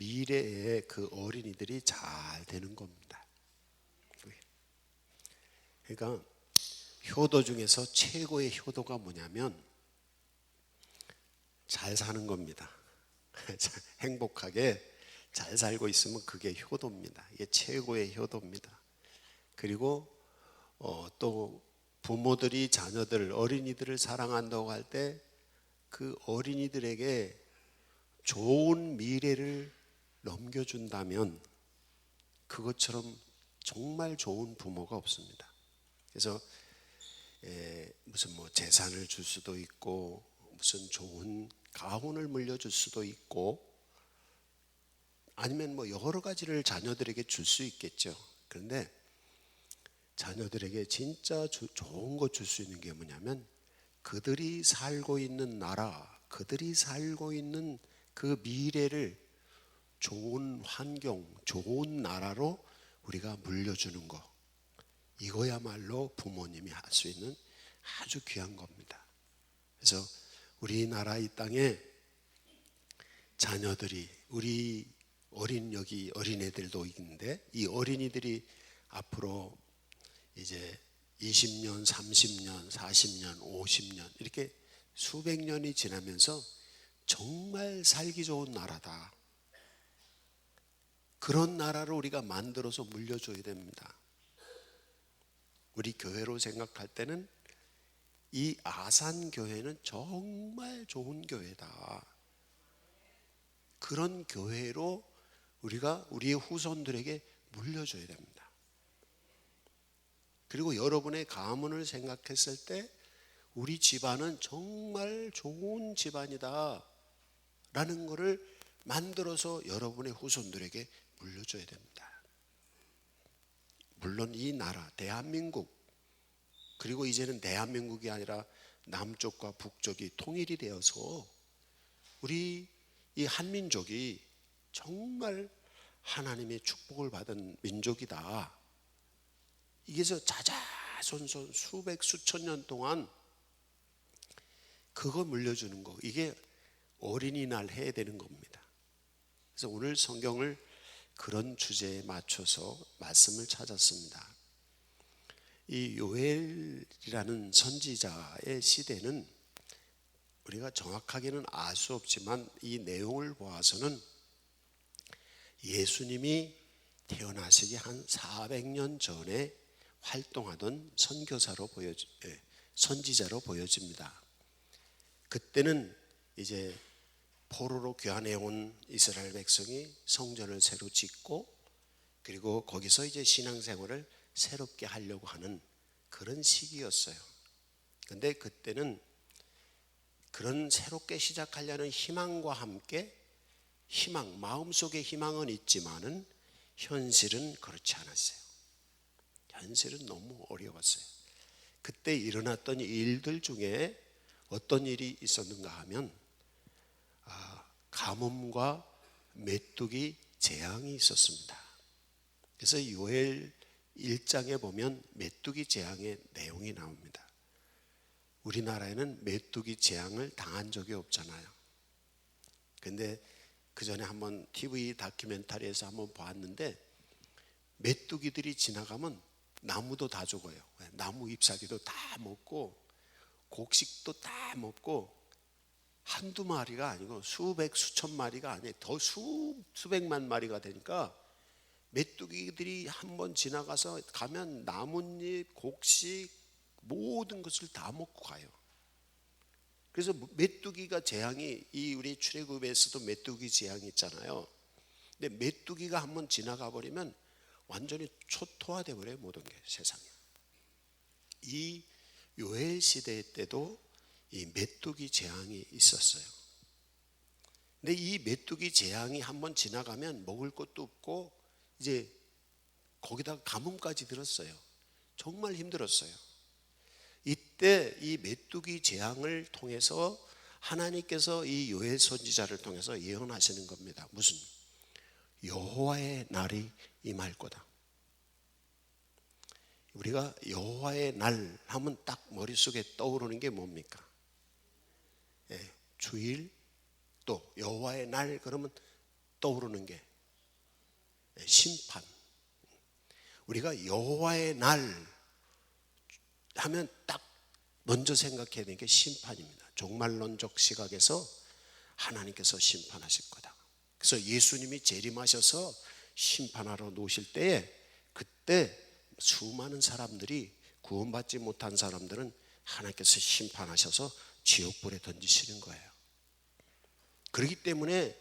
미래에 그 어린이들이 잘 되는 겁니다. 그러니까 효도 중에서 최고의 효도가 뭐냐면 잘 사는 겁니다. 행복하게 잘 살고 있으면 그게 효도입니다. 이게 최고의 효도입니다. 그리고 또 부모들이 자녀들, 어린이들을 사랑한다고 할 때 그 어린이들에게 좋은 미래를 넘겨준다면 그것처럼 정말 좋은 부모가 없습니다. 그래서 무슨 재산을 줄 수도 있고 무슨 좋은 가훈을 물려줄 수도 있고 아니면 여러 가지를 자녀들에게 줄 수 있겠죠. 그런데 자녀들에게 진짜 좋은 거 줄 수 있는 게 뭐냐면 그들이 살고 있는 나라, 그들이 살고 있는 그 미래를 좋은 환경, 좋은 나라로 우리가 물려주는 거, 이거야말로 부모님이 할 수 있는 아주 귀한 겁니다. 그래서 우리나라 이 땅에 자녀들이, 우리 여기 어린애들도 있는데 이 어린이들이 앞으로 이제 20년, 30년, 40년, 50년 이렇게 수백 년이 지나면서 정말 살기 좋은 나라다. 그런 나라를 우리가 만들어서 물려줘야 됩니다. 우리 교회로 생각할 때는 이 아산교회는 정말 좋은 교회다. 그런 교회로 우리가 우리의 후손들에게 물려줘야 됩니다. 그리고 여러분의 가문을 생각했을 때 우리 집안은 정말 좋은 집안이다 라는 것을 만들어서 여러분의 후손들에게 물려줘야 됩니다. 물론 이 나라 대한민국, 그리고 이제는 대한민국이 아니라 남쪽과 북쪽이 통일이 되어서 우리 이 한민족이 정말 하나님의 축복을 받은 민족이다. 이게서 자자손손 수백 수천 년 동안 그거 물려주는 거, 이게 어린이날 해야 되는 겁니다. 그래서 오늘 성경을 그런 주제에 맞춰서 말씀을 찾았습니다. 이 요엘이라는 선지자의 시대는 우리가 정확하게는 알 수 없지만 이 내용을 보아서는 예수님이 태어나시기 한 400년 전에 활동하던 선지자로 보여집니다. 그때는 이제 포로로 귀환해 온 이스라엘 백성이 성전을 새로 짓고 그리고 거기서 이제 신앙생활을 새롭게 하려고 하는 그런 시기였어요. 그런데 그때는 그런 새롭게 시작하려는 희망과 함께 마음속에 희망은 있지만은 현실은 그렇지 않았어요. 현실은 너무 어려웠어요. 그때 일어났던 일들 중에 어떤 일이 있었는가 하면 가뭄과 메뚜기 재앙이 있었습니다. 그래서 요엘 1장에 보면 메뚜기 재앙의 내용이 나옵니다. 우리나라에는 메뚜기 재앙을 당한 적이 없잖아요. 근데 그 전에 한번 TV 다큐멘터리에서 한번 봤는데 메뚜기들이 지나가면 나무도 다 죽어요. 나무 잎사귀도 다 먹고 곡식도 다 먹고 한두 마리가 아니고 수백 수천 마리가 아니에요. 더 수백만 마리가 되니까 메뚜기들이 한번 지나가서 가면 나뭇잎, 곡식 모든 것을 다 먹고 가요. 그래서 메뚜기가 재앙이 이 우리 출애굽에서도 메뚜기 재앙이 있잖아요. 근데 메뚜기가 한번 지나가 버리면 완전히 초토화돼 버려요. 모든 게 세상에. 이 요엘 시대 때도 이 메뚜기 재앙이 있었어요. 근데 이 메뚜기 재앙이 한번 지나가면 먹을 것도 없고 이제 거기다가 가뭄까지 들었어요. 정말 힘들었어요. 이때 이 메뚜기 재앙을 통해서 하나님께서 이 요엘 선지자를 통해서 예언하시는 겁니다. 무슨? 여호와의 날이 임할 거다. 우리가 여호와의 날 하면 딱 머릿속에 떠오르는 게 뭡니까? 주일, 또 여호와의 날 그러면 떠오르는 게 심판. 우리가 여호와의 날 하면 딱 먼저 생각해야 되는 게 심판입니다. 종말론적 시각에서 하나님께서 심판하실 거다. 그래서 예수님이 재림하셔서 심판하러 놓으실 때에 그때 수많은 사람들이, 구원받지 못한 사람들은 하나님께서 심판하셔서 지옥불에 던지시는 거예요. 그렇기 때문에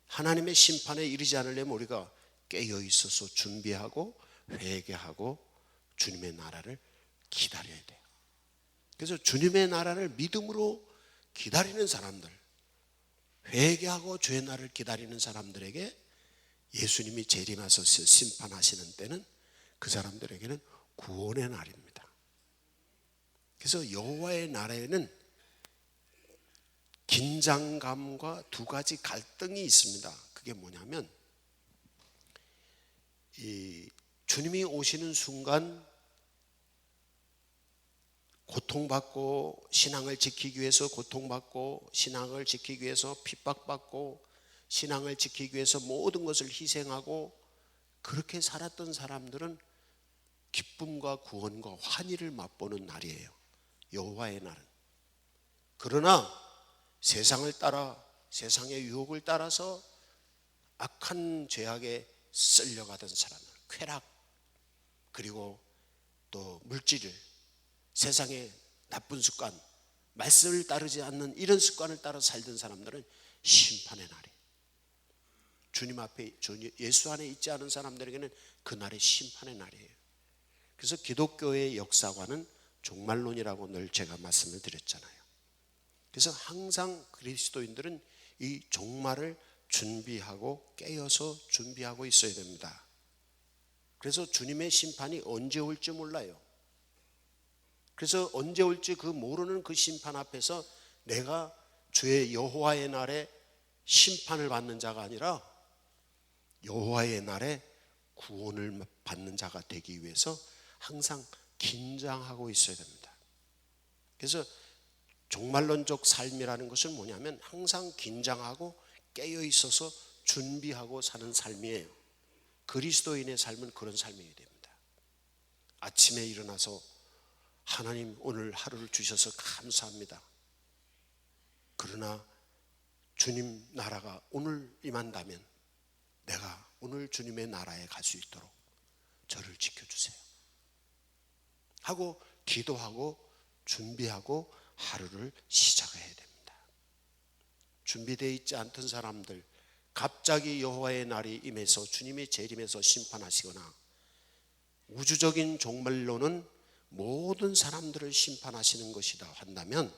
하나님의 심판에 이르지 않으려면 우리가 깨어 있어서 준비하고 회개하고 주님의 나라를 기다려야 돼요. 그래서 주님의 나라를 믿음으로 기다리는 사람들, 회개하고 주의 나라를 기다리는 사람들에게 예수님이 재림하셔서 심판하시는 때는 그 사람들에게는 구원의 날입니다. 그래서 여호와의 나라에는 긴장감과 두 가지 갈등이 있습니다. 그게 뭐냐면, 주님이 오시는 순간 고통받고, 신앙을 지키기 위해서 고통받고, 신앙을 지키기 위해서 핍박받고, 신앙을 지키기 위해서 모든 것을 희생하고 그렇게 살았던 사람들은 기쁨과 구원과 환희를 맛보는 날이에요, 여호와의 날은. 그러나 세상을 따라, 세상의 유혹을 따라서 악한 죄악에 쓸려가던 사람들, 쾌락, 그리고 또 물질, 세상의 나쁜 습관, 말씀을 따르지 않는 이런 습관을 따라 살던 사람들은 심판의 날이에요. 주님 앞에, 예수 안에 있지 않은 사람들에게는 그날이 심판의 날이에요. 그래서 기독교의 역사관은 종말론이라고 늘 제가 말씀을 드렸잖아요. 그래서 항상 그리스도인들은 이 종말을 준비하고 깨어서 준비하고 있어야 됩니다. 그래서 주님의 심판이 언제 올지 몰라요. 그래서 언제 올지 그 모르는 그 심판 앞에서 내가 주의 여호와의 날에 심판을 받는 자가 아니라 여호와의 날에 구원을 받는 자가 되기 위해서 항상 긴장하고 있어야 됩니다. 그래서 종말론적 삶이라는 것은 뭐냐면 항상 긴장하고 깨어 있어서 준비하고 사는 삶이에요. 그리스도인의 삶은 그런 삶이어야 됩니다. 아침에 일어나서 하나님 오늘 하루를 주셔서 감사합니다. 그러나 주님 나라가 오늘 임한다면 내가 오늘 주님의 나라에 갈 수 있도록 저를 지켜주세요 하고 기도하고 준비하고 하루를 시작해야 됩니다. 준비되어 있지 않던 사람들, 갑자기 여호와의 날이 임해서 주님이 재림해서 심판하시거나, 우주적인 종말론은 모든 사람들을 심판하시는 것이다 한다면,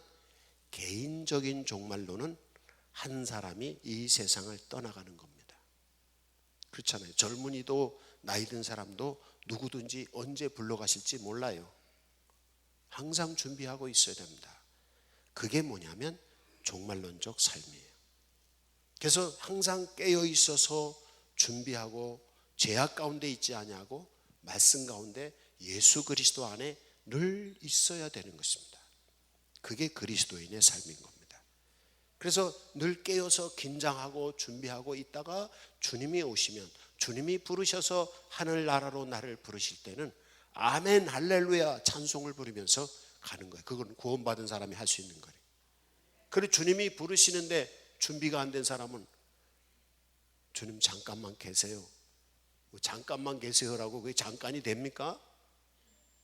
개인적인 종말론은 한 사람이 이 세상을 떠나가는 겁니다. 그렇잖아요. 젊은이도 나이 든 사람도 누구든지 언제 불러가실지 몰라요. 항상 준비하고 있어야 됩니다. 그게 뭐냐면 종말론적 삶이에요. 그래서 항상 깨어 있어서 준비하고 죄악 가운데 있지 아니하고 말씀 가운데 예수 그리스도 안에 늘 있어야 되는 것입니다. 그게 그리스도인의 삶인 겁니다. 그래서 늘 깨어서 긴장하고 준비하고 있다가 주님이 오시면, 주님이 부르셔서 하늘나라로 나를 부르실 때는 아멘 할렐루야 찬송을 부르면서 가는 거예요. 그건 구원받은 사람이 할 수 있는 거예요. 그리고 주님이 부르시는데 준비가 안 된 사람은 주님 잠깐만 계세요, 잠깐만 계세요라고 그게 잠깐이 됩니까?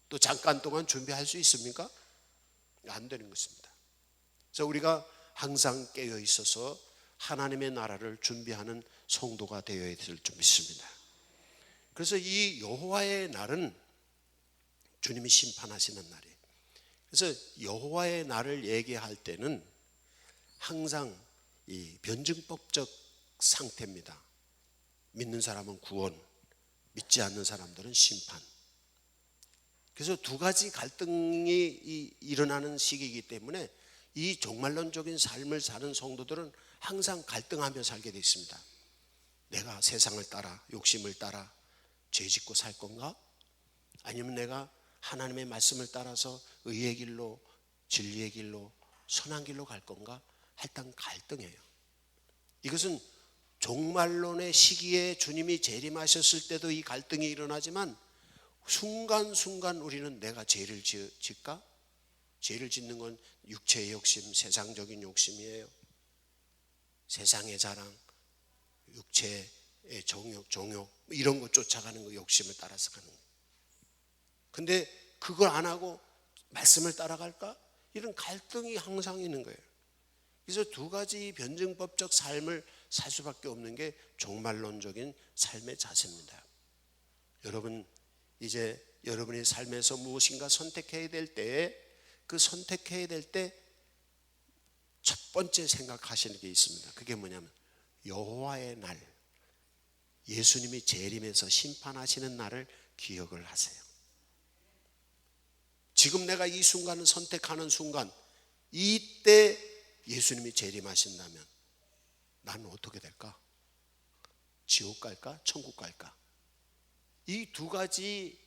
또 잠깐 동안 준비할 수 있습니까? 안 되는 것입니다. 그래서 우리가 항상 깨어 있어서 하나님의 나라를 준비하는 성도가 되어야 될 줄 믿습니다. 그래서 이 여호와의 날은 주님이 심판하시는 날이에요. 그래서 여호와의 날을 얘기할 때는 항상 이 변증법적 상태입니다. 믿는 사람은 구원, 믿지 않는 사람들은 심판. 그래서 두 가지 갈등이 일어나는 시기이기 때문에 이 종말론적인 삶을 사는 성도들은 항상 갈등하며 살게 되어 있습니다. 내가 세상을 따라, 욕심을 따라 죄짓고 살 건가? 아니면 내가 하나님의 말씀을 따라서 의의 길로, 진리의 길로, 선한 길로 갈 건가? 할당 갈등이에요. 이것은 종말론의 시기에 주님이 재림하셨을 때도 이 갈등이 일어나지만 순간순간 우리는 내가 죄를 짓까? 죄를 짓는 건 육체의 욕심, 세상적인 욕심이에요. 세상의 자랑, 육체의 정욕 이런 거 쫓아가는 거, 욕심을 따라서 가는 거. 근데 그걸 안 하고 말씀을 따라갈까? 이런 갈등이 항상 있는 거예요. 그래서 두 가지 변증법적 삶을 살 수밖에 없는 게 종말론적인 삶의 자세입니다. 여러분, 이제 여러분의 삶에서 무엇인가 선택해야 될 때에 그 선택해야 될 때 첫 번째 생각하시는 게 있습니다. 그게 뭐냐면 여호와의 날, 예수님이 재림해서 심판하시는 날을 기억을 하세요. 지금 내가 이 순간을 선택하는 순간, 이때 예수님이 재림하신다면 나는 어떻게 될까? 지옥 갈까? 천국 갈까? 이 두 가지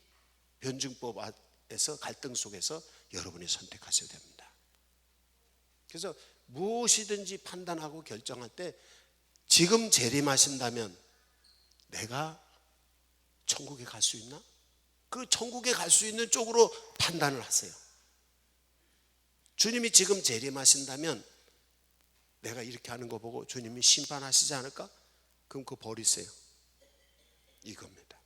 변증법에서 갈등 속에서 여러분이 선택하셔야 됩니다. 그래서 무엇이든지 판단하고 결정할 때 지금 재림하신다면 내가 천국에 갈 수 있나? 그 천국에 갈 수 있는 쪽으로 판단을 하세요. 주님이 지금 재림하신다면 내가 이렇게 하는 거 보고 주님이 심판하시지 않을까? 그럼 그거 버리세요. 이겁니다.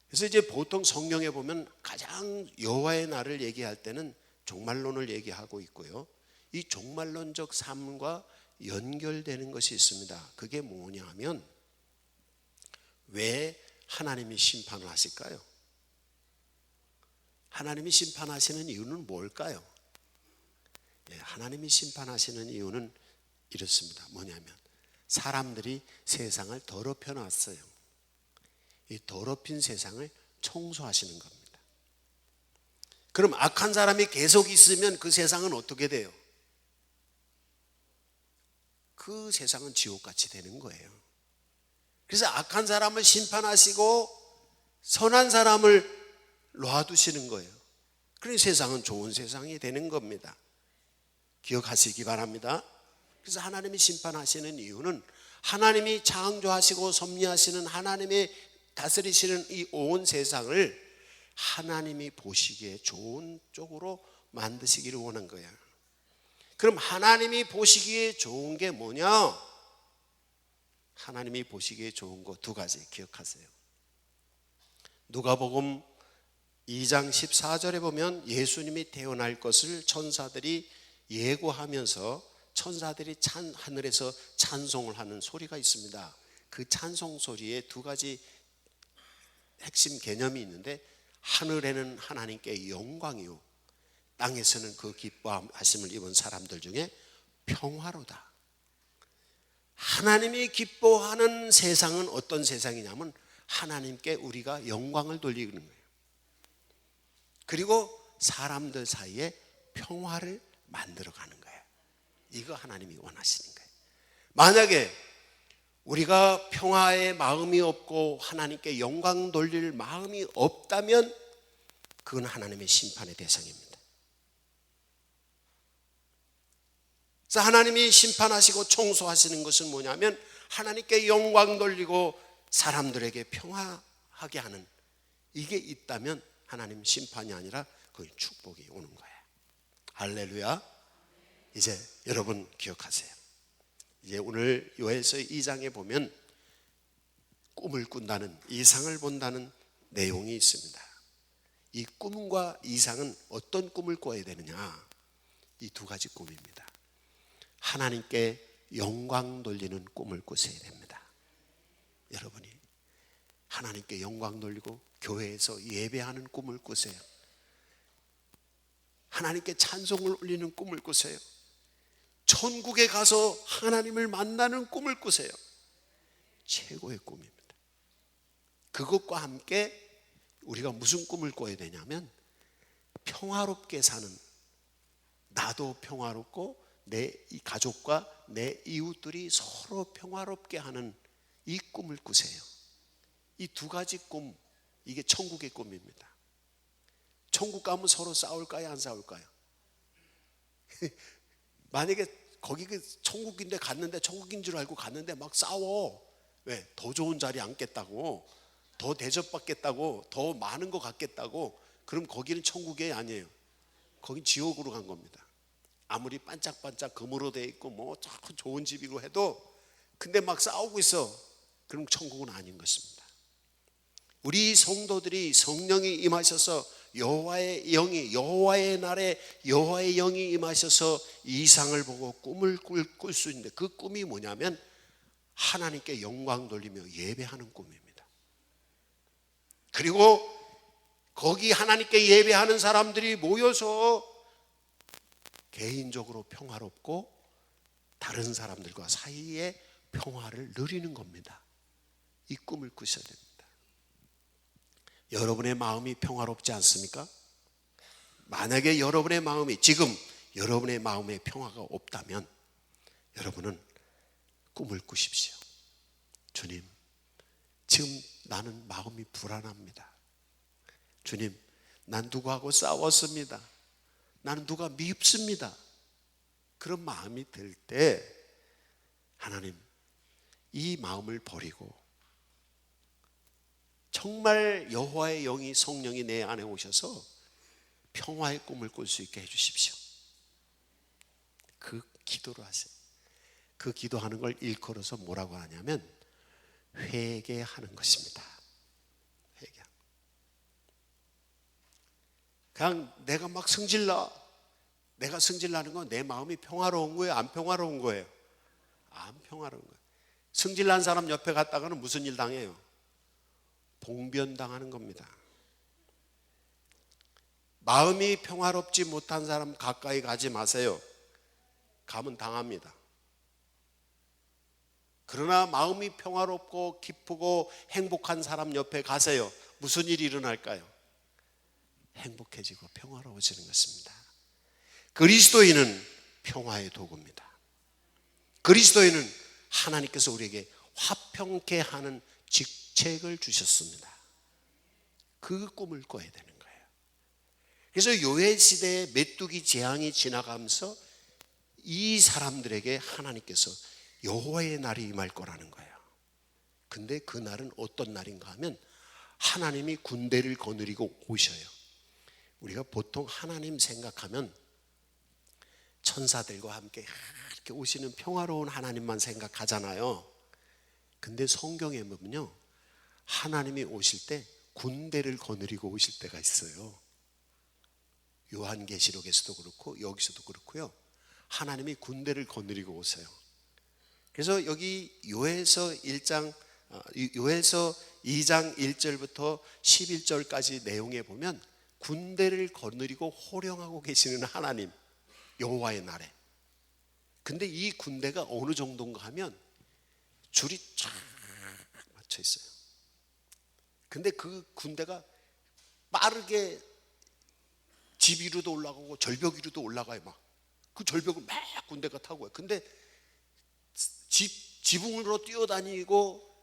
그래서 이제 보통 성경에 보면 가장 여호와의 날을 얘기할 때는 종말론을 얘기하고 있고요. 이 종말론적 삶과 연결되는 것이 있습니다. 그게 뭐냐 하면 왜 하나님이 심판을 하실까요? 하나님이 심판하시는 이유는 뭘까요? 하나님이 심판하시는 이유는 이렇습니다. 뭐냐면 사람들이 세상을 더럽혀 놨어요. 이 더럽힌 세상을 청소하시는 겁니다. 그럼 악한 사람이 계속 있으면 그 세상은 어떻게 돼요? 그 세상은 지옥같이 되는 거예요. 그래서 악한 사람을 심판하시고 선한 사람을 놔두시는 거예요. 그래서 세상은 좋은 세상이 되는 겁니다. 기억하시기 바랍니다. 그래서 하나님이 심판하시는 이유는 하나님이 창조하시고 섭리하시는 하나님의 다스리시는 이 온 세상을 하나님이 보시기에 좋은 쪽으로 만드시기를 원한 거야. 그럼 하나님이 보시기에 좋은 게 뭐냐? 하나님이 보시기에 좋은 거 두 가지 기억하세요. 누가복음 2장 14절에 보면 예수님이 태어날 것을 천사들이 예고하면서 천사들이 하늘에서 찬송을 하는 소리가 있습니다. 그 찬송 소리에 두 가지 핵심 개념이 있는데 하늘에는 하나님께 영광이요 땅에서는 그 기뻐하심을 입은 사람들 중에 평화로다. 하나님이 기뻐하는 세상은 어떤 세상이냐면 하나님께 우리가 영광을 돌리는 거예요. 그리고 사람들 사이에 평화를 만들어가는 거예요. 이거 하나님이 원하시는 거예요. 만약에 우리가 평화의 마음이 없고 하나님께 영광 돌릴 마음이 없다면 그건 하나님의 심판의 대상입니다. 그래서 하나님이 심판하시고 청소하시는 것은 뭐냐면 하나님께 영광 돌리고 사람들에게 평화하게 하는 이게 있다면 하나님 심판이 아니라 거의 축복이 오는 거예요. 할렐루야. 이제 여러분 기억하세요. 이제 오늘 요엘서 2장에 보면 꿈을 꾼다는, 이상을 본다는 내용이 있습니다. 이 꿈과 이상은 어떤 꿈을 꿔야 되느냐? 이 두 가지 꿈입니다. 하나님께 영광 돌리는 꿈을 꾸셔야 됩니다. 여러분이 하나님께 영광 돌리고 교회에서 예배하는 꿈을 꾸세요. 하나님께 찬송을 올리는 꿈을 꾸세요. 천국에 가서 하나님을 만나는 꿈을 꾸세요. 최고의 꿈입니다. 그것과 함께 우리가 무슨 꿈을 꿔야 되냐면 평화롭게 사는, 나도 평화롭고 내 가족과 내 이웃들이 서로 평화롭게 하는 이 꿈을 꾸세요. 이 두 가지 꿈, 이게 천국의 꿈입니다. 천국 가면 서로 싸울까요? 안 싸울까요? 만약에 거기 그 천국인데 갔는데 천국인 줄 알고 갔는데 막 싸워. 왜? 더 좋은 자리 앉겠다고, 더 대접받겠다고, 더 많은 거 갖겠다고. 그럼 거기는 천국이 아니에요. 거긴 지옥으로 간 겁니다. 아무리 반짝반짝 금으로 돼 있고 뭐 좋은 집이고 해도 근데 막 싸우고 있어. 그럼 천국은 아닌 것입니다. 우리 성도들이 성령이 임하셔서 여호와의 날에 여호와의 영이 임하셔서 이상을 보고 꿈을 꿀 수 있는데, 그 꿈이 뭐냐면 하나님께 영광 돌리며 예배하는 꿈입니다. 그리고 거기 하나님께 예배하는 사람들이 모여서 개인적으로 평화롭고 다른 사람들과 사이에 평화를 누리는 겁니다. 이 꿈을 꾸셔야 됩니다. 여러분의 마음이 평화롭지 않습니까? 만약에 여러분의 마음이 지금 여러분의 마음에 평화가 없다면 여러분은 꿈을 꾸십시오. 주님, 지금 나는 마음이 불안합니다. 주님, 난 누구하고 싸웠습니다. 나는 누가 밉습니다. 그런 마음이 들 때 하나님, 이 마음을 버리고 정말 여호와의 영이, 성령이 내 안에 오셔서 평화의 꿈을 꿀 수 있게 해주십시오. 그 기도를 하세요. 그 기도하는 걸 일컬어서 뭐라고 하냐면 회개하는 것입니다. 회개. 그냥 내가 막 승질나. 내가 승질나는 건 내 마음이 평화로운 거예요? 안 평화로운 거예요? 안 평화로운 거예요. 승질난 사람 옆에 갔다가는 무슨 일 당해요? 봉변당하는 겁니다. 마음이 평화롭지 못한 사람 가까이 가지 마세요. 가면 당합니다. 그러나 마음이 평화롭고 기쁘고 행복한 사람 옆에 가세요. 무슨 일이 일어날까요? 행복해지고 평화로워지는 것입니다. 그리스도인은 평화의 도구입니다. 그리스도인은 하나님께서 우리에게 화평케 하는 직책을 주셨습니다. 그 꿈을 꿔야 되는 거예요. 그래서 요엘 시대의 메뚜기 재앙이 지나가면서 이 사람들에게 하나님께서 여호와의 날이 임할 거라는 거예요. 근데 그 날은 어떤 날인가 하면 하나님이 군대를 거느리고 오셔요. 우리가 보통 하나님 생각하면 천사들과 함께 이렇게 오시는 평화로운 하나님만 생각하잖아요. 근데 성경에 보면요, 하나님이 오실 때 군대를 거느리고 오실 때가 있어요. 요한계시록에서도 그렇고 여기서도 그렇고요. 하나님이 군대를 거느리고 오세요. 그래서 여기 요엘서 2장 1절부터 11절까지 내용에 보면 군대를 거느리고 호령하고 계시는 하나님, 여호와의 날에. 근데 이 군대가 어느 정도인가 하면 줄이 쫙 맞춰 있어요. 근데 그 군대가 빠르게 집 위로도 올라가고 절벽 위로도 올라가요. 막 그 절벽을 막 군대가 타고 가요. 근데 지붕으로 뛰어다니고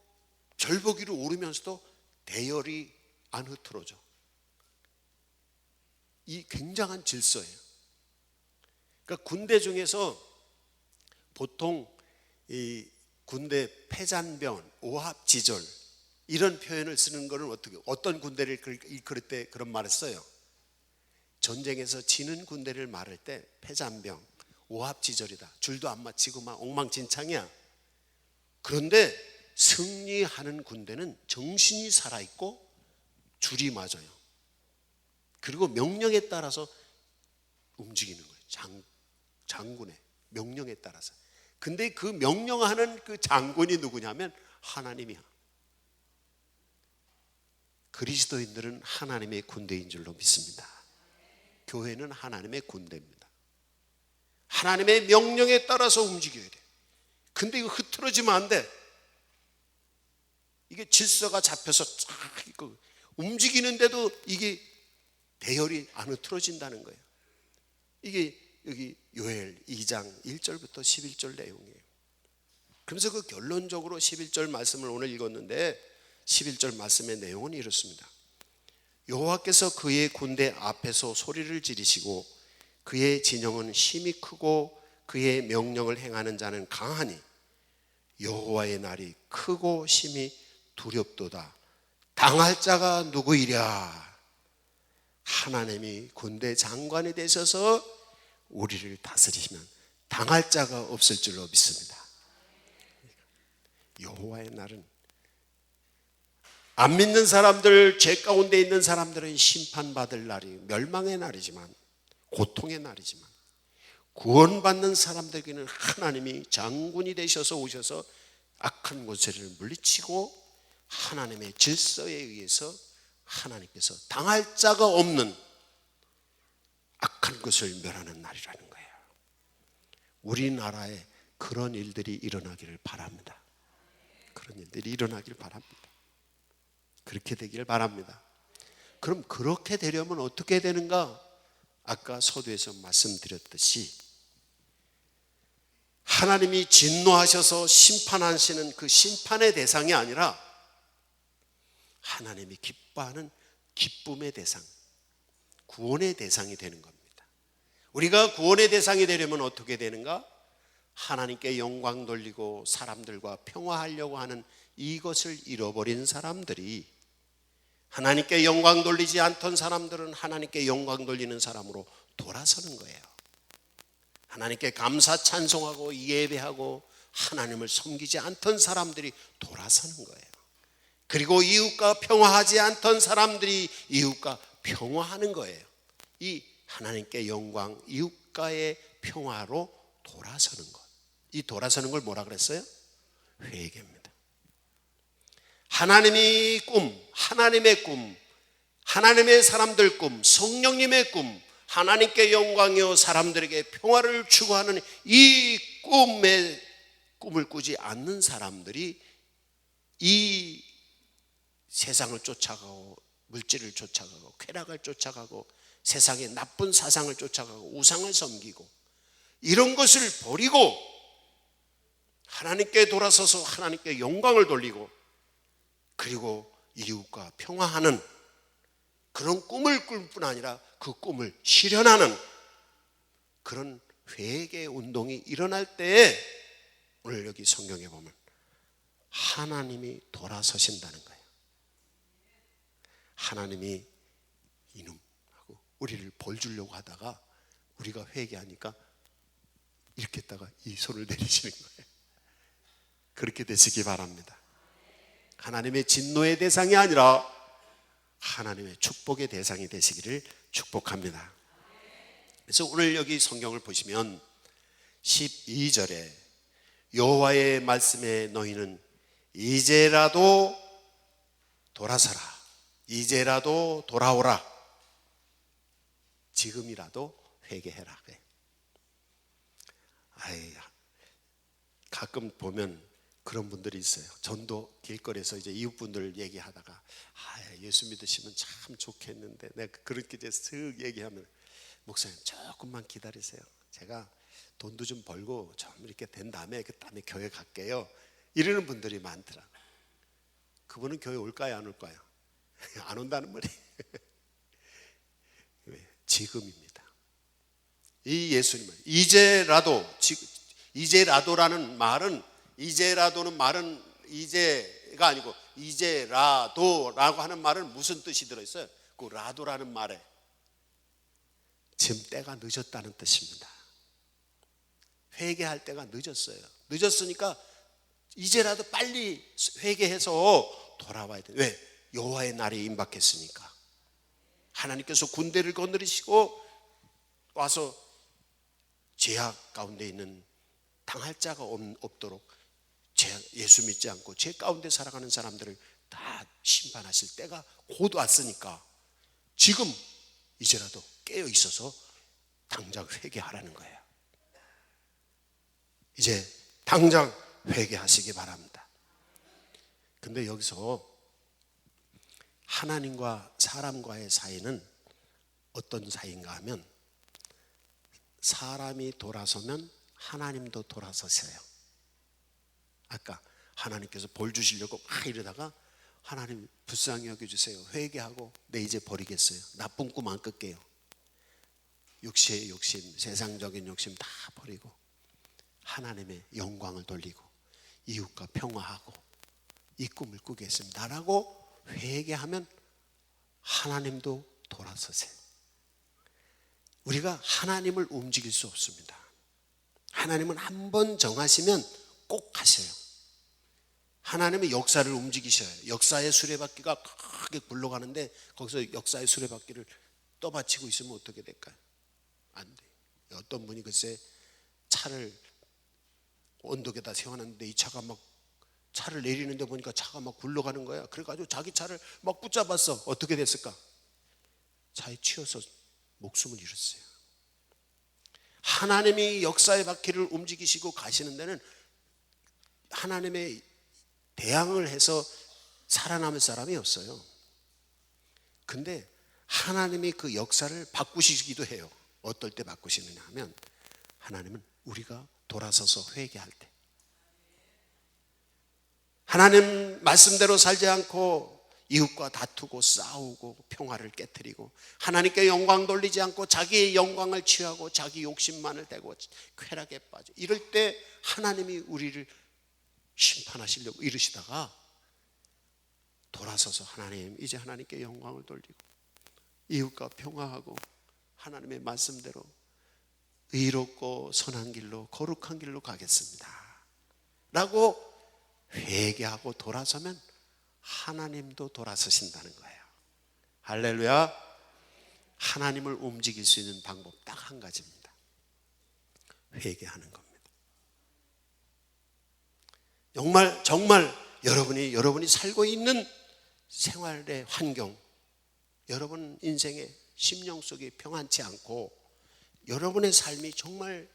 절벽 위로 오르면서도 대열이 안 흐트러져. 이 굉장한 질서예요. 그러니까 군대 중에서 보통 이 군대 패잔변, 오합지졸 이런 표현을 쓰는 거는 어떤 군대를 그럴 때 그런 말을 써요. 전쟁에서 지는 군대를 말할 때 패잔병, 오합지졸이다. 줄도 안 맞추고 막 엉망진창이야. 그런데 승리하는 군대는 정신이 살아있고 줄이 맞아요. 그리고 명령에 따라서 움직이는 거예요. 장군의 명령에 따라서. 근데 그 명령하는 그 장군이 누구냐면 하나님이야. 그리스도인들은 하나님의 군대인 줄로 믿습니다. 교회는 하나님의 군대입니다. 하나님의 명령에 따라서 움직여야 돼. 근데 이거 흐트러지면 안 돼. 이게 질서가 잡혀서 쫙 움직이는데도 이게 대열이 안 흐트러진다는 거예요. 이게 여기 요엘 2장 1절부터 11절 내용이에요. 그러면서 그 결론적으로 11절 말씀을 오늘 읽었는데 11절 말씀의 내용은 이렇습니다. 여호와께서 그의 군대 앞에서 소리를 지르시고 그의 진영은 힘이 크고 그의 명령을 행하는 자는 강하니 여호와의 날이 크고 심히 두렵도다. 당할 자가 누구이랴? 하나님이 군대 장관이 되셔서 우리를 다스리시면 당할 자가 없을 줄로 믿습니다. 여호와의 날은 안 믿는 사람들, 죄 가운데 있는 사람들은 심판받을 날이, 멸망의 날이지만, 고통의 날이지만, 구원받는 사람들에게는 하나님이 장군이 되셔서 오셔서 악한 권세를 물리치고 하나님의 질서에 의해서 하나님께서 당할 자가 없는 악한 것을 멸하는 날이라는 거예요. 우리나라에 그런 일들이 일어나기를 바랍니다. 그런 일들이 일어나기를 바랍니다. 그렇게 되기를 바랍니다. 그럼 그렇게 되려면 어떻게 되는가? 아까 서두에서 말씀드렸듯이 하나님이 진노하셔서 심판하시는 그 심판의 대상이 아니라 하나님이 기뻐하는 기쁨의 대상, 구원의 대상이 되는 겁니다. 우리가 구원의 대상이 되려면 어떻게 되는가? 하나님께 영광 돌리고 사람들과 평화하려고 하는 이것을 잃어버린 사람들이, 하나님께 영광 돌리지 않던 사람들은 하나님께 영광 돌리는 사람으로 돌아서는 거예요. 하나님께 감사 찬송하고 예배하고 하나님을 섬기지 않던 사람들이 돌아서는 거예요. 그리고 이웃과 평화하지 않던 사람들이 이웃과 평화하는 거예요. 이 하나님께 영광, 이웃과의 평화로 돌아서는 것. 이 돌아서는 걸 뭐라 그랬어요? 회개입니다. 하나님의 꿈, 하나님의 사람들 꿈, 성령님의 꿈, 하나님께 영광이요 사람들에게 평화를 추구하는 이 꿈을 꾸지 않는 사람들이 이 세상을 쫓아가고 물질을 쫓아가고 쾌락을 쫓아가고 세상의 나쁜 사상을 쫓아가고 우상을 섬기고 이런 것을 버리고 하나님께 돌아서서 하나님께 영광을 돌리고 그리고 이웃과 평화하는 그런 꿈을 꿀 뿐 아니라 그 꿈을 실현하는 그런 회개 운동이 일어날 때에 오늘 여기 성경에 보면 하나님이 돌아서신다는 거예요. 하나님이 이놈하고 우리를 벌 주려고 하다가 우리가 회개하니까 이렇게 했다가 이 손을 내리시는 거예요. 그렇게 되시기 바랍니다. 하나님의 진노의 대상이 아니라 하나님의 축복의 대상이 되시기를 축복합니다. 그래서 오늘 여기 성경을 보시면 12절에 여호와의 말씀에 너희는 이제라도 돌아서라, 이제라도 돌아오라, 지금이라도 회개해라. 가끔 보면 그런 분들이 있어요. 전도 길거리에서 이제 이웃분들 얘기하다가 예수 믿으시면 참 좋겠는데 내가 그렇게 이제 쓱 얘기하면 목사님 조금만 기다리세요. 제가 돈도 좀 벌고 좀 이렇게 된 다음에 그다음에 교회 갈게요. 이러는 분들이 많더라. 그분은 교회 올까요, 안 올까요? 안 온다는 말이 지금입니다. 이 예수님은 이제라도라는 말은 이제가 아니고 이제라도라고 하는 말은 무슨 뜻이 들어있어요? 그 라도라는 말에 지금 때가 늦었다는 뜻입니다. 회개할 때가 늦었어요. 늦었으니까 이제라도 빨리 회개해서 돌아와야 돼요. 왜? 여호와의 날이 임박했으니까. 하나님께서 군대를 거느리시고 와서 죄악 가운데 있는 당할 자가 없도록 예수 믿지 않고 죄 가운데 살아가는 사람들을 다 심판하실 때가 곧 왔으니까 지금 이제라도 깨어 있어서 당장 회개하라는 거예요. 이제 당장 회개하시기 바랍니다. 근데 여기서 하나님과 사람과의 사이는 어떤 사이인가 하면 사람이 돌아서면 하나님도 돌아서세요. 아까 하나님께서 벌 주시려고 막 이러다가 하나님 불쌍히 여겨주세요. 회개하고 내 이제 버리겠어요. 나쁜 꿈 안 꿀게요. 욕심, 세상적인 욕심 다 버리고 하나님의 영광을 돌리고 이웃과 평화하고 이 꿈을 꾸겠습니다 라고 회개하면 하나님도 돌아서세요. 우리가 하나님을 움직일 수 없습니다. 하나님은 한 번 정하시면 꼭 하셔요. 하나님의 역사를 움직이셔요. 역사의 수레바퀴가 크게 굴러가는데 거기서 역사의 수레바퀴를 떠받치고 있으면 어떻게 될까요? 안 돼요. 어떤 분이 글쎄 차를 언덕에다 세워놨는데 이 차가 막 차를 내리는데 보니까 차가 막 굴러가는 거야. 그래가지고 자기 차를 막 붙잡았어. 어떻게 됐을까? 차에 치여서 목숨을 잃었어요. 하나님이 역사의 바퀴를 움직이시고 가시는 데는 하나님의 대항을 해서 살아남을 사람이 없어요. 근데 하나님이 그 역사를 바꾸시기도 해요. 어떨 때 바꾸시느냐 하면 하나님은 우리가 돌아서서 회개할 때, 하나님 말씀대로 살지 않고 이웃과 다투고 싸우고 평화를 깨트리고 하나님께 영광 돌리지 않고 자기의 영광을 취하고 자기 욕심만을 대고 쾌락에 빠져 이럴 때 하나님이 우리를 심판하시려고 이러시다가 돌아서서 하나님 이제 하나님께 영광을 돌리고 이웃과 평화하고 하나님의 말씀대로 의롭고 선한 길로 거룩한 길로 가겠습니다 라고 회개하고 돌아서면 하나님도 돌아서신다는 거예요. 할렐루야. 하나님을 움직일 수 있는 방법 딱 한 가지입니다. 회개하는 겁니다. 정말 여러분이 살고 있는 생활의 환경, 여러분 인생의 심령 속이 평안치 않고 여러분의 삶이 정말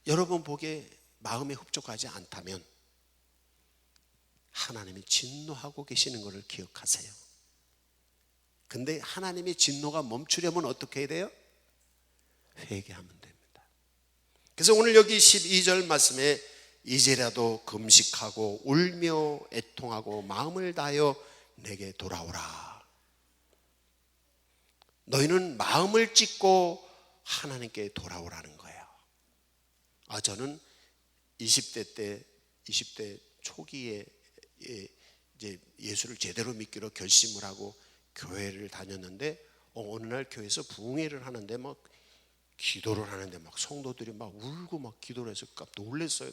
여러분 보기에 마음에 흡족하지 않다면 하나님이 진노하고 계시는 것을 기억하세요. 근데 하나님의 진노가 멈추려면 어떻게 해야 돼요? 회개하면 됩니다. 그래서 오늘 여기 12절 말씀에 이제라도 금식하고 울며 애통하고 마음을 다하여 내게 돌아오라. 너희는 마음을 찢고 하나님께 돌아오라는 거예요. 저는 20대 초기에 이제 예수를 제대로 믿기로 결심을 하고 교회를 다녔는데 어느 날 교회에서 부흥회를 하는데 막 기도를 하는데 막 성도들이 막 울고 막 기도를 해서 깜짝 놀랐어요.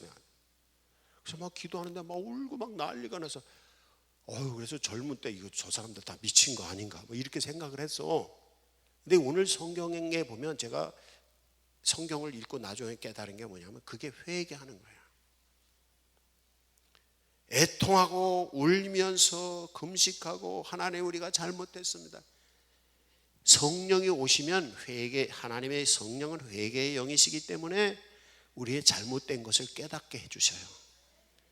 그래서 막 기도하는데 막 울고 막 난리가 나서 그래서 젊은 때 이거 저 사람들 다 미친 거 아닌가 뭐 이렇게 생각을 했어. 근데 오늘 성경에 보면 제가 성경을 읽고 나중에 깨달은 게 뭐냐면 그게 회개하는 거예요. 애통하고 울면서 금식하고 하나님 우리가 잘못했습니다. 성령이 오시면 하나님의 성령은 회개의 영이시기 때문에 우리의 잘못된 것을 깨닫게 해주셔요.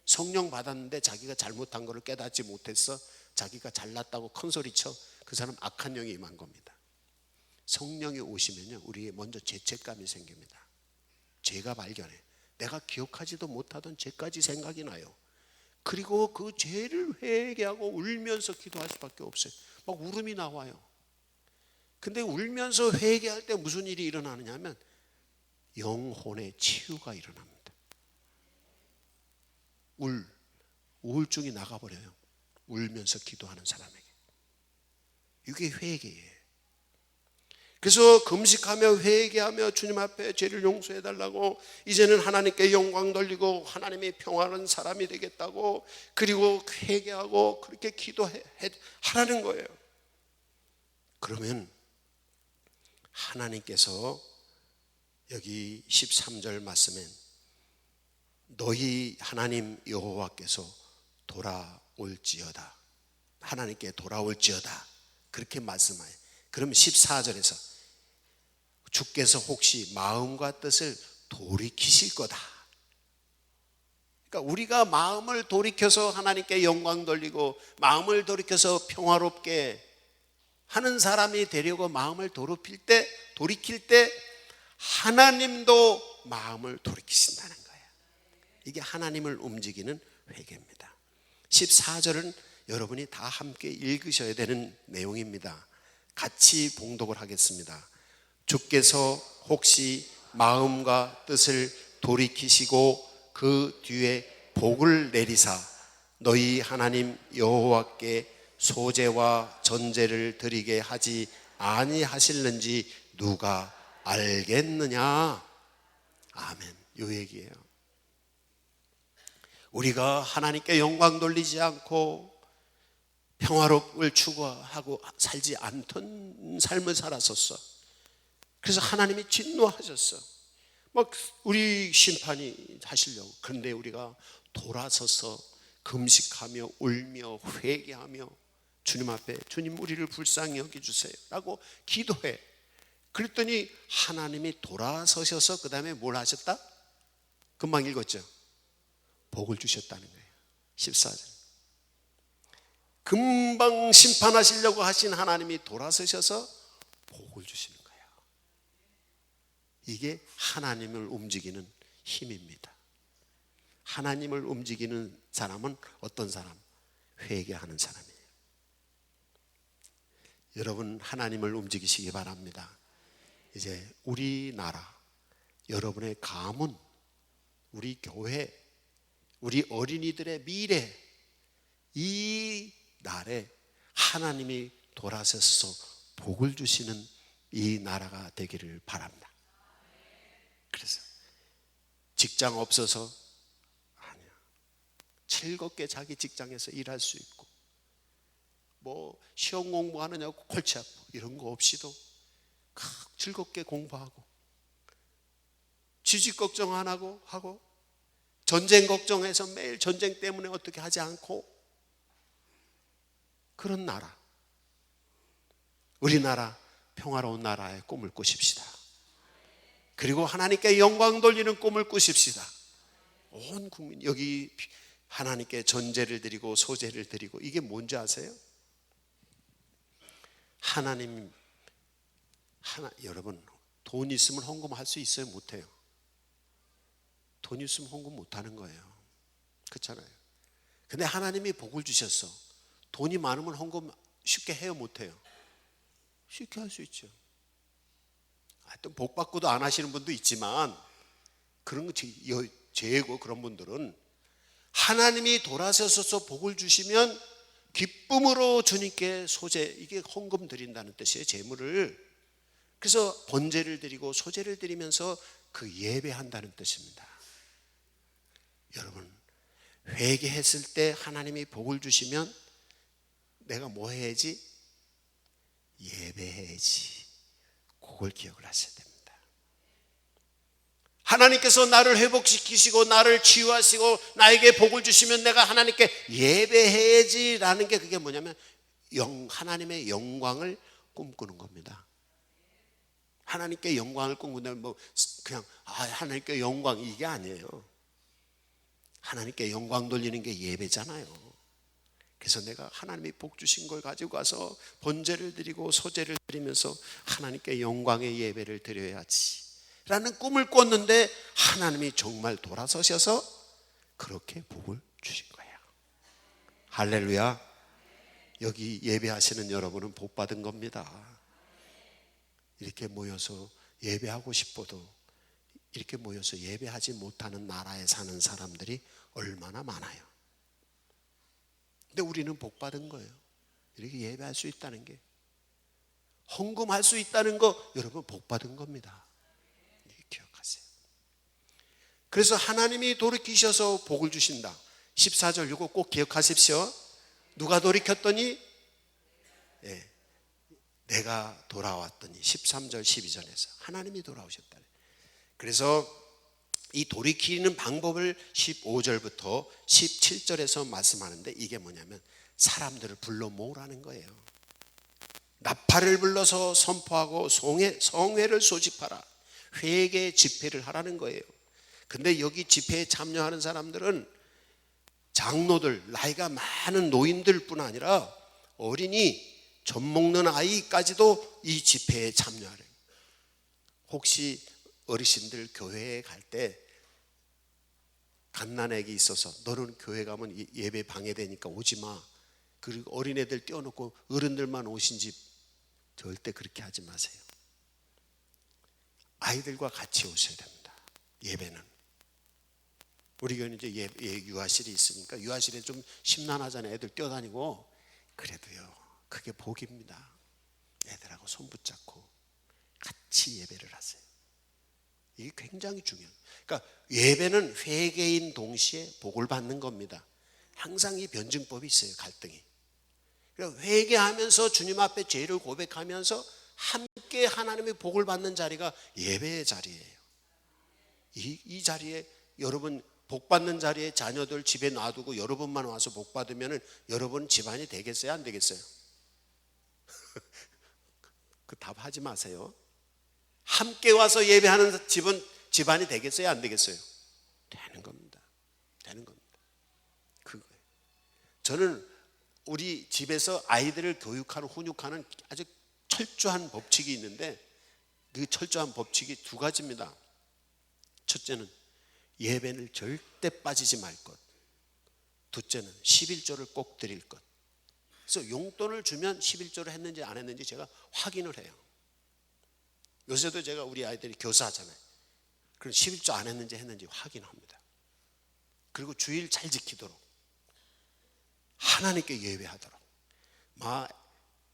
성령 받았는데 자기가 잘못한 것을 깨닫지 못했어. 자기가 잘났다고 큰소리쳐. 그 사람 악한 영이 임한 겁니다. 성령이 오시면요 우리의 먼저 죄책감이 생깁니다. 죄가 발견해. 내가 기억하지도 못하던 죄까지 생각이 나요. 그리고 그 죄를 회개하고 울면서 기도할 수밖에 없어요. 막 울음이 나와요. 근데 울면서 회개할 때 무슨 일이 일어나느냐 하면 영혼의 치유가 일어납니다. 우울증이 나가버려요. 울면서 기도하는 사람에게. 이게 회개예요. 그래서 금식하며 회개하며 주님 앞에 죄를 용서해달라고 이제는 하나님께 영광 돌리고 하나님의 평화는 사람이 되겠다고 그리고 회개하고 그렇게 기도하라는 거예요. 그러면 하나님께서 여기 13절 말씀엔 너희 하나님 여호와께서 돌아올지어다. 하나님께 돌아올지어다. 그렇게 말씀하여요. 그러면 14절에서 주께서 혹시 마음과 뜻을 돌이키실 거다. 그러니까 우리가 마음을 돌이켜서 하나님께 영광 돌리고 마음을 돌이켜서 평화롭게 하는 사람이 되려고 마음을 돌이킬 때 하나님도 마음을 돌이키신다는 거예요. 이게 하나님을 움직이는 회개입니다. 14절은 여러분이 다 함께 읽으셔야 되는 내용입니다. 같이 봉독을 하겠습니다. 주께서 혹시 마음과 뜻을 돌이키시고 그 뒤에 복을 내리사 너희 하나님 여호와께 소제와 전제를 드리게 하지 아니하실는지 누가 알겠느냐. 아멘. 요 얘기예요. 우리가 하나님께 영광 돌리지 않고 평화롭을 추구하고 살지 않던 삶을 살았었어. 그래서 하나님이 진노하셨어. 막 우리 심판이 하시려고. 그런데 우리가 돌아서서 금식하며 울며 회개하며 주님 앞에 주님 우리를 불쌍히 여겨주세요 라고 기도해. 그랬더니 하나님이 돌아서셔서 그 다음에 뭘 하셨다? 금방 읽었죠? 복을 주셨다는 거예요. 14절. 금방 심판하시려고 하신 하나님이 돌아서셔서 복을 주시는 거예요. 이게 하나님을 움직이는 힘입니다. 하나님을 움직이는 사람은 어떤 사람? 회개하는 사람이에요. 여러분 하나님을 움직이시기 바랍니다. 이제 우리나라, 여러분의 가문, 우리 교회, 우리 어린이들의 미래, 이 날에 하나님이 돌아서서 복을 주시는 이 나라가 되기를 바랍니다. 그래서 직장 없어서 아니야, 즐겁게 자기 직장에서 일할 수 있고, 뭐 시험 공부하느냐고 골치 아프고 이런 거 없이도 즐겁게 공부하고, 취직 걱정 안 하고 전쟁 걱정해서 매일 전쟁 때문에 어떻게 하지 않고, 그런 나라, 우리나라 평화로운 나라의 꿈을 꾸십시다. 그리고 하나님께 영광 돌리는 꿈을 꾸십시다. 온 국민, 여기 하나님께 전제를 드리고 소제를 드리고, 이게 뭔지 아세요? 여러분 돈 있으면 헌금할 수 있어요? 못해요? 돈 있으면 헌금 못하는 거예요. 그렇잖아요. 근데 하나님이 복을 주셨어. 돈이 많으면 헌금 쉽게 해요? 못해요? 쉽게 할 수 있죠. 또 복 받고도 안 하시는 분도 있지만, 그런 거 죄고, 그런 분들은 하나님이 돌아서서 복을 주시면 기쁨으로 주님께 소제, 이게 헌금 드린다는 뜻이에요. 제물을. 그래서 번제를 드리고 소제를 드리면서 그 예배한다는 뜻입니다. 여러분 회개했을 때 하나님이 복을 주시면 내가 뭐 해야지? 예배해야지. 그걸 기억을 하셔야 됩니다. 하나님께서 나를 회복시키시고 나를 치유하시고 나에게 복을 주시면 내가 하나님께 예배해야지라는 게, 그게 뭐냐면 하나님의 영광을 꿈꾸는 겁니다. 하나님께 영광을 꿈꾸는, 뭐 그냥 하나님께 영광, 이게 아니에요. 하나님께 영광 돌리는 게 예배잖아요. 그래서 내가 하나님이 복 주신 걸 가지고 가서 번제를 드리고 소제를 드리면서 하나님께 영광의 예배를 드려야지 라는 꿈을 꿨는데, 하나님이 정말 돌아서셔서 그렇게 복을 주신 거예요. 할렐루야. 여기 예배하시는 여러분은 복 받은 겁니다. 이렇게 모여서 예배하고 싶어도 이렇게 모여서 예배하지 못하는 나라에 사는 사람들이 얼마나 많아요. 근데 우리는 복 받은 거예요. 이렇게 예배할 수 있다는 게, 헌금할 수 있다는 거, 여러분 복 받은 겁니다. 기억하세요. 그래서 하나님이 돌이키셔서 복을 주신다. 14절 이거 꼭 기억하십시오. 누가 돌이켰더니? 내가 돌아왔더니. 13절 12절에서 하나님이 돌아오셨다. 그래서 이 돌이키는 방법을 15절부터 17절에서 말씀하는데, 이게 뭐냐면 사람들을 불러 모으라는 거예요. 나팔을 불러서 선포하고 성회를 소집하라. 회개 집회를 하라는 거예요. 근데 여기 집회에 참여하는 사람들은 장로들, 나이가 많은 노인들 뿐 아니라 어린이, 젖 먹는 아이까지도 이 집회에 참여하래요. 혹시 어르신들 교회에 갈 때 갓난아기 있어서 너는 교회 가면 예배 방해되니까 오지 마, 그리고 어린애들 떼어놓고 어른들만 오신 집 절대 그렇게 하지 마세요. 아이들과 같이 오셔야 됩니다. 예배는 우리 교회는 이제 유아실이 있으니까 유아실에 좀 심란하잖아요. 애들 뛰어다니고. 그래도요, 그게 복입니다. 애들하고 손 붙잡고 같이 예배를 하세요. 이게 굉장히 중요해요. 그러니까 예배는 회개인 동시에 복을 받는 겁니다. 항상 이 변증법이 있어요. 갈등이. 그러니까 회개하면서 주님 앞에 죄를 고백하면서 함께 하나님의 복을 받는 자리가 예배의 자리예요. 이 자리에 여러분 복 받는 자리에 자녀들 집에 놔두고 여러분만 와서 복 받으면 여러분 집안이 되겠어요? 안 되겠어요? 그 답하지 마세요. 함께 와서 예배하는 집안이 되겠어요? 안 되겠어요? 되는 겁니다. 되는 겁니다. 그거예요. 저는 우리 집에서 아이들을 교육하는, 훈육하는 아주 철저한 법칙이 있는데, 그 철저한 법칙이 두 가지입니다. 첫째는 예배를 절대 빠지지 말 것. 둘째는 11조를 꼭 드릴 것. 그래서 용돈을 주면 11조를 했는지 안 했는지 제가 확인을 해요. 요새도 제가 우리 아이들이 교사하잖아요. 그럼 11조 안 했는지 확인합니다. 그리고 주일 잘 지키도록, 하나님께 예배하도록.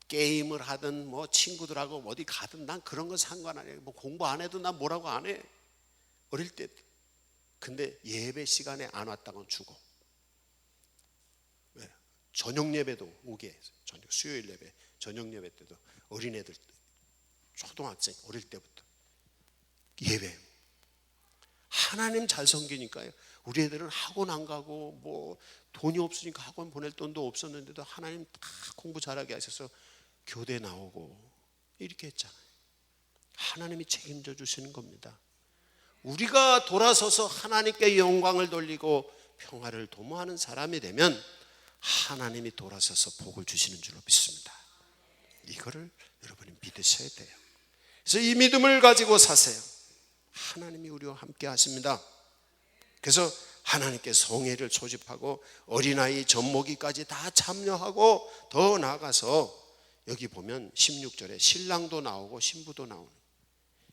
게임을 하든 뭐 친구들하고 어디 가든 난 그런 거 상관 안 해요. 뭐 공부 안 해도 난 뭐라고 안 해. 어릴 때. 근데 예배 시간에 안 왔다고는 죽어. 왜? 저녁 예배도 오게 해서, 수요일 예배, 저녁 예배 때도 어린애들, 초등학생 어릴 때부터 예배. 하나님 잘 섬기니까요. 우리 애들은 학원 안 가고 뭐 돈이 없으니까 학원 보낼 돈도 없었는데도 하나님 다 공부 잘하게 하셔서 교대 나오고 이렇게 했잖아요. 하나님이 책임져 주시는 겁니다. 우리가 돌아서서 하나님께 영광을 돌리고 평화를 도모하는 사람이 되면 하나님이 돌아서서 복을 주시는 줄로 믿습니다. 이거를 여러분이 믿으셔야 돼요. 그래서 이 믿음을 가지고 사세요. 하나님이 우리와 함께 하십니다. 그래서 하나님께 성회를 소집하고 어린아이 젖먹이까지 다 참여하고, 더 나아가서 여기 보면 16절에 신랑도 나오고 신부도 나오는,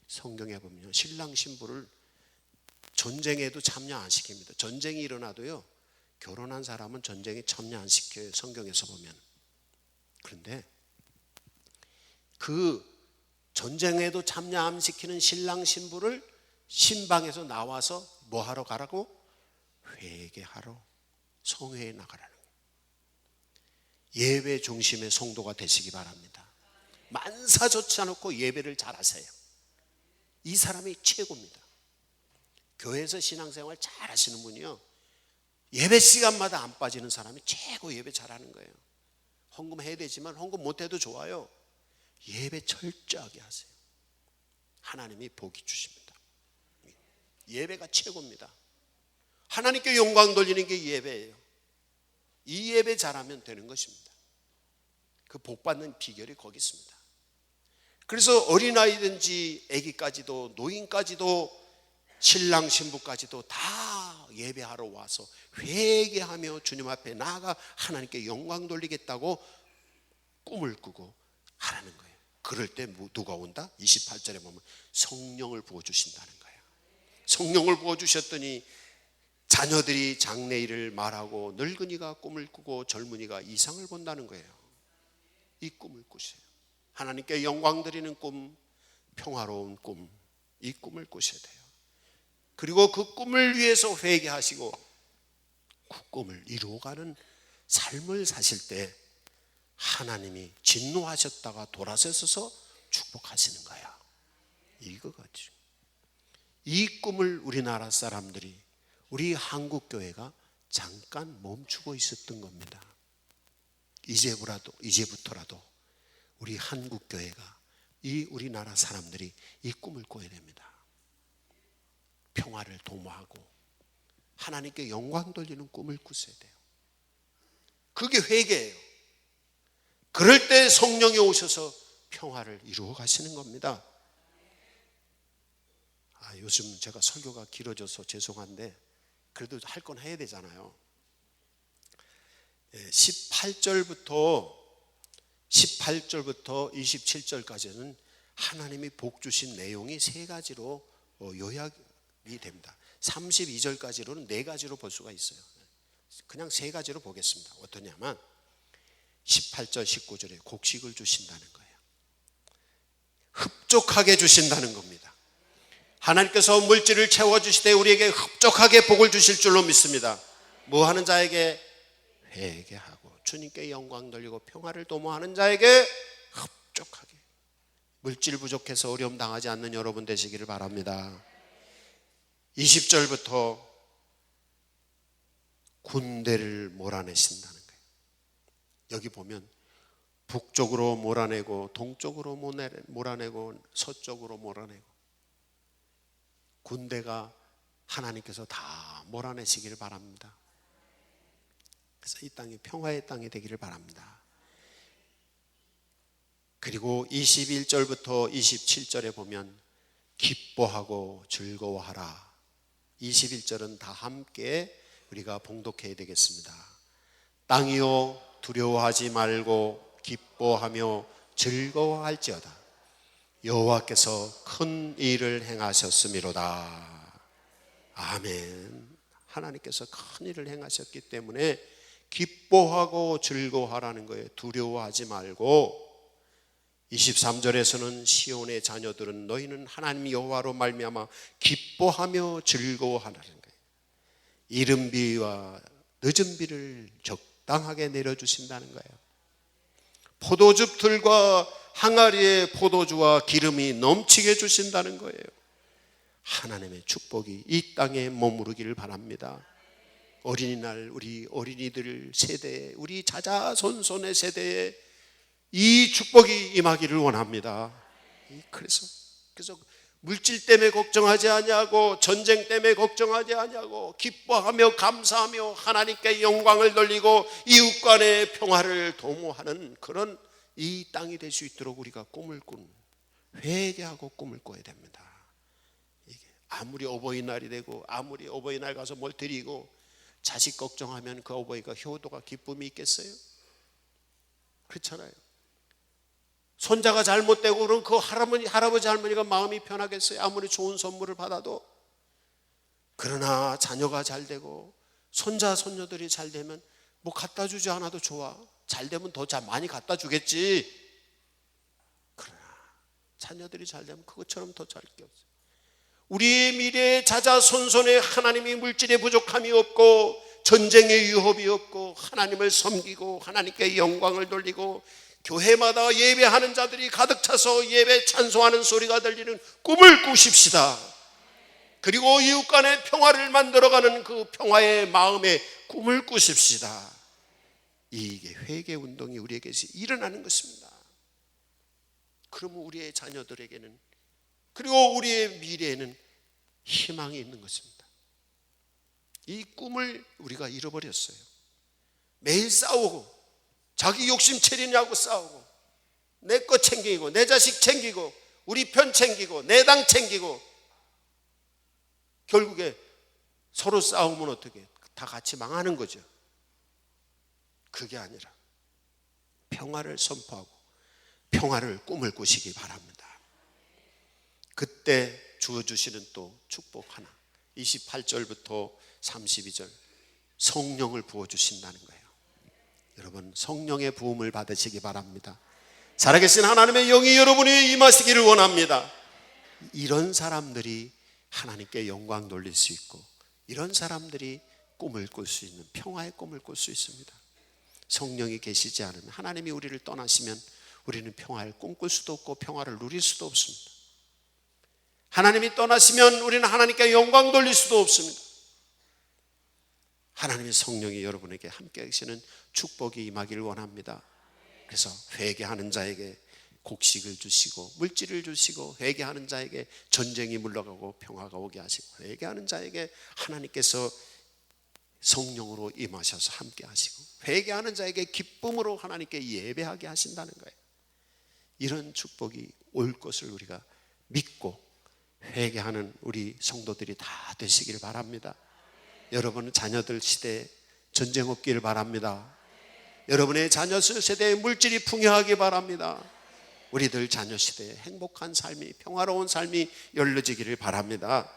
성경에 보면 신랑 신부를 전쟁에도 참여 안 시킵니다. 전쟁이 일어나도요, 결혼한 사람은 전쟁에 참여 안 시켜요. 성경에서 보면. 그런데 그 전쟁에도 참여 안 시키는 신랑 신부를 신방에서 나와서 뭐 하러 가라고? 회개하러, 성회에 나가라는 거예요. 예배 중심의 성도가 되시기 바랍니다. 만사 좋지 않고 예배를 잘 하세요. 이 사람이 최고입니다. 교회에서 신앙생활 잘 하시는 분이요, 예배 시간마다 안 빠지는 사람이 최고 예배 잘하는 거예요. 헌금 해야 되지만 헌금 못해도 좋아요. 예배 철저하게 하세요. 하나님이 복이 주십니다. 예배가 최고입니다. 하나님께 영광 돌리는 게 예배예요. 이 예배 잘하면 되는 것입니다. 그 복 받는 비결이 거기 있습니다. 그래서 어린아이든지 아기까지도 노인까지도 신랑 신부까지도 다 예배하러 와서 회개하며 주님 앞에 나아가 하나님께 영광 돌리겠다고 꿈을 꾸고 하라는 거예요. 그럴 때 누가 온다? 28절에 보면 성령을 부어주신다는 거예요. 성령을 부어주셨더니 자녀들이 장래일을 말하고 늙은이가 꿈을 꾸고 젊은이가 이상을 본다는 거예요. 이 꿈을 꾸세요. 하나님께 영광 드리는 꿈, 평화로운 꿈, 이 꿈을 꾸셔야 돼요. 그리고 그 꿈을 위해서 회개하시고 그 꿈을 이루어가는 삶을 사실 때 하나님이 진노하셨다가 돌아서서 축복하시는 거야. 이거거든요. 이 꿈을 우리나라 사람들이, 우리 한국교회가 잠깐 멈추고 있었던 겁니다. 이제부터라도 우리 한국교회가, 이 우리나라 사람들이 이 꿈을 꿔야 됩니다. 평화를 도모하고 하나님께 영광 돌리는 꿈을 꾸셔야 돼요. 그게 회개예요. 그럴 때 성령이 오셔서 평화를 이루어 가시는 겁니다. 요즘 제가 설교가 길어져서 죄송한데 그래도 할 건 해야 되잖아요. 18절부터 27절까지는 하나님이 복 주신 내용이 세 가지로 요약이 됩니다. 32절까지로는 네 가지로 볼 수가 있어요. 그냥 세 가지로 보겠습니다. 어떠냐면 18절 19절에 곡식을 주신다는 거예요. 흡족하게 주신다는 겁니다. 하나님께서 물질을 채워주시되 우리에게 흡족하게 복을 주실 줄로 믿습니다. 뭐 하는 자에게? 회개하고 주님께 영광 돌리고 평화를 도모하는 자에게 흡족하게. 물질 부족해서 어려움 당하지 않는 여러분 되시기를 바랍니다. 20절부터 군대를 몰아내신다는 거예요. 여기 보면 북쪽으로 몰아내고 동쪽으로 몰아내고 서쪽으로 몰아내고 군대가 하나님께서 다 몰아내시기를 바랍니다. 그래서 이 땅이 평화의 땅이 되기를 바랍니다. 그리고 21절부터 27절에 보면 기뻐하고 즐거워하라. 21절은 다 함께 우리가 봉독해야 되겠습니다. 땅이요 두려워하지 말고 기뻐하며 즐거워할지어다. 여호와께서 큰 일을 행하셨음이로다. 아멘. 하나님께서 큰 일을 행하셨기 때문에 기뻐하고 즐거워하라는 거예요. 두려워하지 말고. 23절에서는 시온의 자녀들은 너희는 하나님 여호와로 말미암아 기뻐하며 즐거워하라는 거예요. 이른 비와 늦은 비를 적당하게 내려주신다는 거예요. 포도즙 들과 항아리에 포도주와 기름이 넘치게 주신다는 거예요. 하나님의 축복이 이 땅에 머무르기를 바랍니다. 어린이날 우리 어린이들 세대에, 우리 자자손손의 세대에 이 축복이 임하기를 원합니다. 그래서 물질 때문에 걱정하지 아니하고 전쟁 때문에 걱정하지 아니하고 기뻐하며 감사하며 하나님께 영광을 돌리고 이웃 간의 평화를 도모하는 그런 이 땅이 될 수 있도록 우리가 꿈을 꾸는, 회개하고 꿈을 꿔야 됩니다. 이게 아무리 어버이날이 되고 아무리 어버이날 가서 뭘 드리고 자식 걱정하면 그 어버이가 효도가 기쁨이 있겠어요? 그렇잖아요. 손자가 잘못되고 그러면 그 할아버지 할머니가 마음이 편하겠어요? 아무리 좋은 선물을 받아도. 그러나 자녀가 잘되고 손자 손녀들이 잘되면 뭐 갖다 주지 않아도 좋아. 잘되면 더 많이 갖다 주겠지. 그러나 자녀들이 잘되면 그것처럼 더 잘 게 없어요. 우리의 미래의 자자손손에 하나님이 물질의 부족함이 없고 전쟁의 위협이 없고 하나님을 섬기고 하나님께 영광을 돌리고 교회마다 예배하는 자들이 가득 차서 예배 찬송하는 소리가 들리는 꿈을 꾸십시다. 그리고 이웃 간의 평화를 만들어가는 그 평화의 마음의 꿈을 꾸십시다. 이게 회개 운동이 우리에게서 일어나는 것입니다. 그러면 우리의 자녀들에게는, 그리고 우리의 미래에는 희망이 있는 것입니다. 이 꿈을 우리가 잃어버렸어요. 매일 싸우고 자기 욕심 채리냐고 싸우고 내 거 챙기고 내 자식 챙기고 우리 편 챙기고 내 당 챙기고 결국에 서로 싸우면 어떻게 다 같이 망하는 거죠. 그게 아니라 평화를 선포하고 평화를 꿈을 꾸시기 바랍니다. 그때 주어주시는 또 축복 하나, 28절부터 32절 성령을 부어주신다는 거예요. 여러분 성령의 부음을 받으시기 바랍니다. 살아계신 하나님의 영이 여러분이 임하시기를 원합니다. 이런 사람들이 하나님께 영광 돌릴 수 있고 이런 사람들이 꿈을 꿀 수 있는, 평화의 꿈을 꿀 수 있습니다. 성령이 계시지 않으면, 하나님이 우리를 떠나시면 우리는 평화를 꿈꿀 수도 없고 평화를 누릴 수도 없습니다. 하나님이 떠나시면 우리는 하나님께 영광 돌릴 수도 없습니다. 하나님의 성령이 여러분에게 함께 하시는 축복이 임하기를 원합니다. 그래서 회개하는 자에게 곡식을 주시고 물질을 주시고, 회개하는 자에게 전쟁이 물러가고 평화가 오게 하시고, 회개하는 자에게 하나님께서 성령으로 임하셔서 함께 하시고, 회개하는 자에게 기쁨으로 하나님께 예배하게 하신다는 거예요. 이런 축복이 올 것을 우리가 믿고 회개하는 우리 성도들이 다 되시길 바랍니다. 여러분 자녀들 시대에 전쟁 없기를 바랍니다. 여러분의 자녀 세대에 물질이 풍요하기 바랍니다. 우리들 자녀 시대에 행복한 삶이, 평화로운 삶이 열려지기를 바랍니다.